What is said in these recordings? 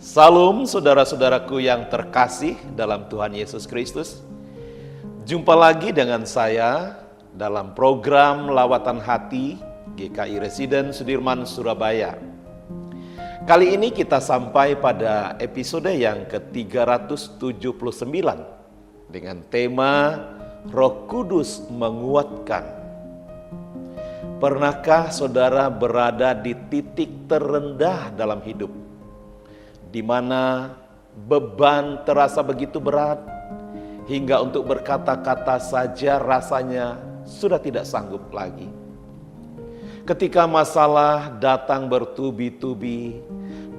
Salam saudara-saudaraku yang terkasih dalam Tuhan Yesus Kristus. Jumpa lagi dengan saya dalam program Lawatan Hati GKI Residen Sudirman, Surabaya. Kali ini kita sampai pada episode yang ke-379 dengan tema Roh Kudus menguatkan. Pernahkah saudara berada di titik terendah dalam hidup, di mana beban terasa begitu berat, hingga untuk berkata-kata saja rasanya sudah tidak sanggup lagi. Ketika masalah datang bertubi-tubi,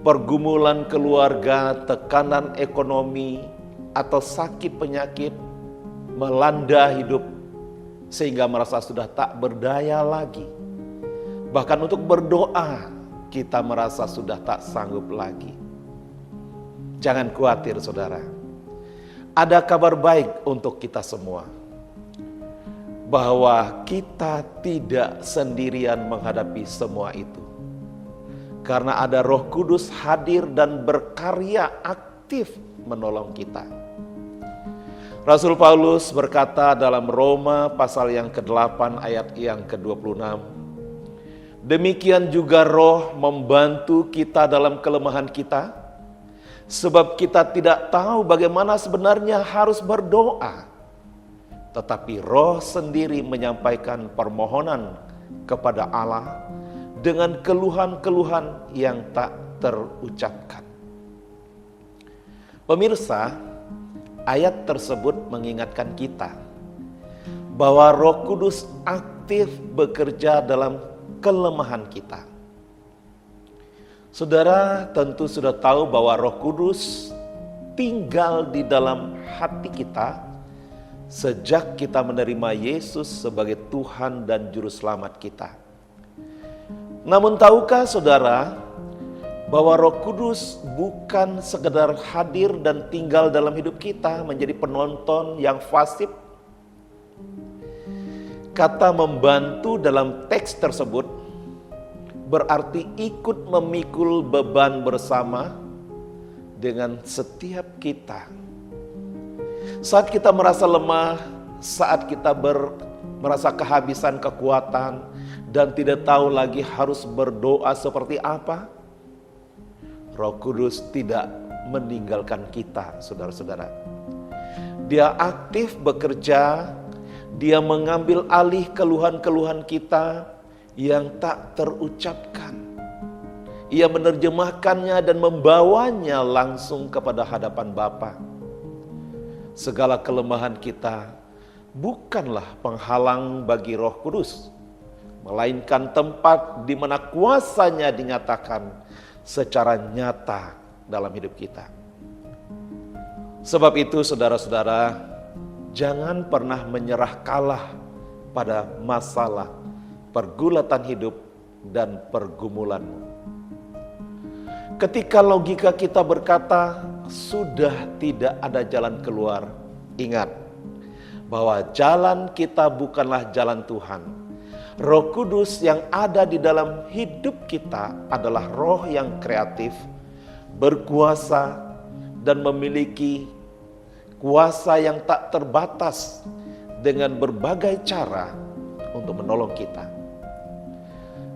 pergumulan keluarga, tekanan ekonomi, atau sakit penyakit melanda hidup, sehingga merasa sudah tak berdaya lagi. Bahkan untuk berdoa, kita merasa sudah tak sanggup lagi. Jangan khawatir saudara, ada kabar baik untuk kita semua, bahwa kita tidak sendirian menghadapi semua itu. Karena ada Roh Kudus hadir dan berkarya aktif menolong kita. Rasul Paulus berkata dalam Roma pasal yang ke-8 ayat yang ke-26, demikian juga Roh membantu kita dalam kelemahan kita, sebab kita tidak tahu bagaimana sebenarnya harus berdoa. Tetapi Roh sendiri menyampaikan permohonan kepada Allah dengan keluhan-keluhan yang tak terucapkan. Pemirsa, ayat tersebut mengingatkan kita bahwa Roh Kudus aktif bekerja dalam kelemahan kita. Saudara tentu sudah tahu bahwa Roh Kudus tinggal di dalam hati kita sejak kita menerima Yesus sebagai Tuhan dan Juru Selamat kita. Namun tahukah saudara bahwa Roh Kudus bukan sekedar hadir dan tinggal dalam hidup kita menjadi penonton yang fasih? Kata membantu dalam teks tersebut berarti ikut memikul beban bersama dengan setiap kita. Saat kita merasa lemah, saat kita merasa kehabisan kekuatan dan tidak tahu lagi harus berdoa seperti apa, Roh Kudus tidak meninggalkan kita, saudara-saudara. Dia aktif bekerja, dia mengambil alih keluhan-keluhan kita yang tak terucapkan. Ia menerjemahkannya dan membawanya langsung kepada hadapan Bapa. Segala kelemahan kita bukanlah penghalang bagi Roh Kudus, melainkan tempat di mana kuasanya dinyatakan secara nyata dalam hidup kita. Sebab itu saudara-saudara, jangan pernah menyerah kalah pada masalah, pergulatan hidup, dan pergumulanmu. Ketika logika kita berkata sudah tidak ada jalan keluar, ingat bahwa jalan kita bukanlah jalan Tuhan. Roh Kudus yang ada di dalam hidup kita adalah roh yang kreatif, berkuasa, dan memiliki kuasa yang tak terbatas dengan berbagai cara untuk menolong kita.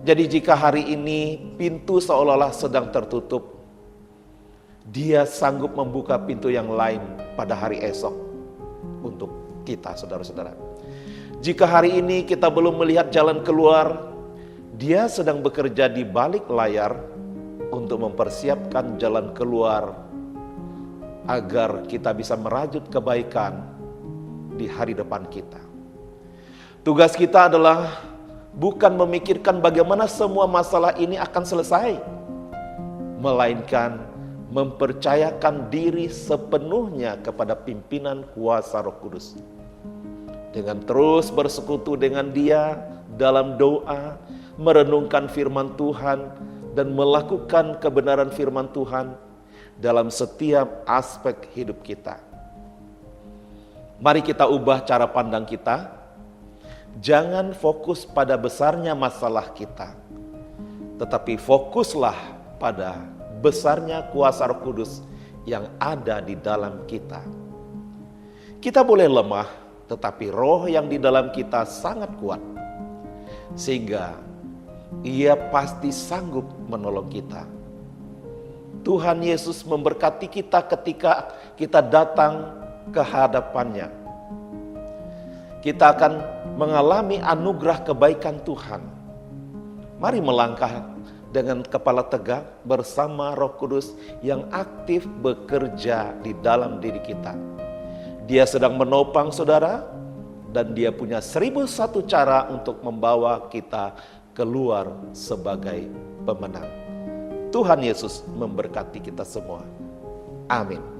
Jadi jika hari ini pintu seolah-olah sedang tertutup, Dia sanggup membuka pintu yang lain pada hari esok untuk kita, saudara-saudara. Jika hari ini kita belum melihat jalan keluar, Dia sedang bekerja di balik layar untuk mempersiapkan jalan keluar agar kita bisa merajut kebaikan di hari depan kita. Tugas kita adalah bukan memikirkan bagaimana semua masalah ini akan selesai, melainkan mempercayakan diri sepenuhnya kepada pimpinan kuasa Roh Kudus. Dengan terus bersekutu dengan Dia dalam doa, merenungkan firman Tuhan, dan melakukan kebenaran firman Tuhan dalam setiap aspek hidup kita. Mari kita ubah cara pandang kita. Jangan fokus pada besarnya masalah kita, tetapi fokuslah pada besarnya kuasa Roh Kudus yang ada di dalam kita. Kita boleh lemah, tetapi roh yang di dalam kita sangat kuat. Sehingga Ia pasti sanggup menolong kita. Tuhan Yesus memberkati kita ketika kita datang ke hadapan-Nya. Kita akan mengalami anugerah kebaikan Tuhan. Mari melangkah dengan kepala tegak bersama Roh Kudus yang aktif bekerja di dalam diri kita. Dia sedang menopang saudara, dan Dia punya 1001 cara untuk membawa kita keluar sebagai pemenang. Tuhan Yesus memberkati kita semua. Amin.